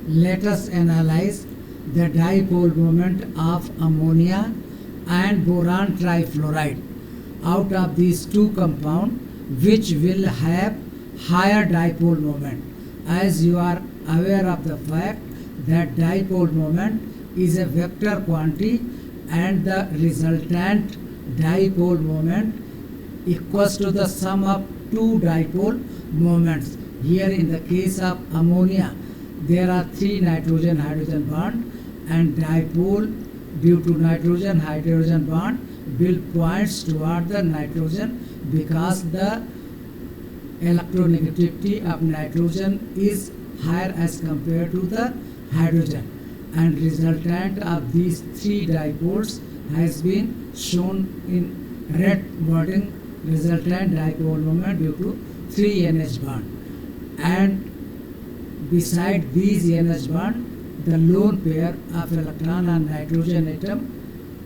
let us analyze the dipole moment of ammonia and boron trifluoride. Out of these two compounds, which will have higher dipole moment? As you are aware of the fact that dipole moment is a vector quantity and the resultant dipole moment equals to the sum of two dipole moments. Here in the case of ammonia, there are three nitrogen-hydrogen bond, and dipole due to nitrogen-hydrogen bond will points toward the nitrogen because the electronegativity of nitrogen is higher as compared to the hydrogen, and resultant of these three dipoles has been shown in red wording, resultant dipole moment due to 3 NH bond. And beside these NH bond, the lone pair of electron on nitrogen atom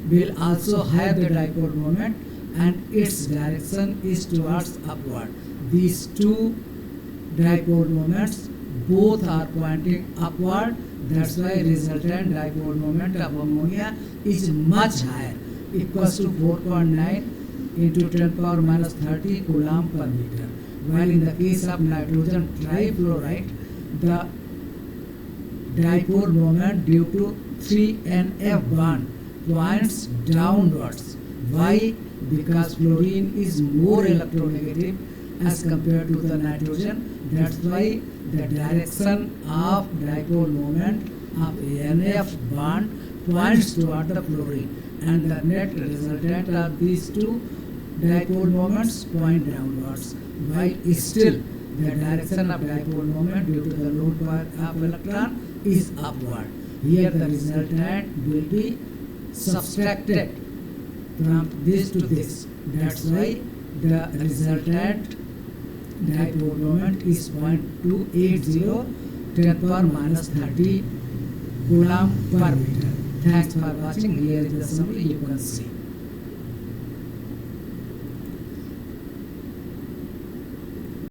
will also have the dipole moment, and its direction is towards upward. These two dipole moments both are pointing upward. That's why resultant dipole moment of ammonia is much higher, equals to 4.9 into 10 power minus 30 coulomb per meter. While in the case of nitrogen trifluoride, the dipole moment due to 3NF bond points downwards. Why? Because fluorine is more electronegative as compared to the nitrogen. That's why the direction of dipole moment of NF bond points toward the fluorine, and the net resultant of these two dipole moments point downwards, while still the direction of dipole moment due to the lone pair of electron is upward. Here the resultant will be subtracted from this to this. That's why the resultant dipole moment is 0.280 10 power minus 30 coulomb per meter. Thanks for watching. Here is the summary you can see.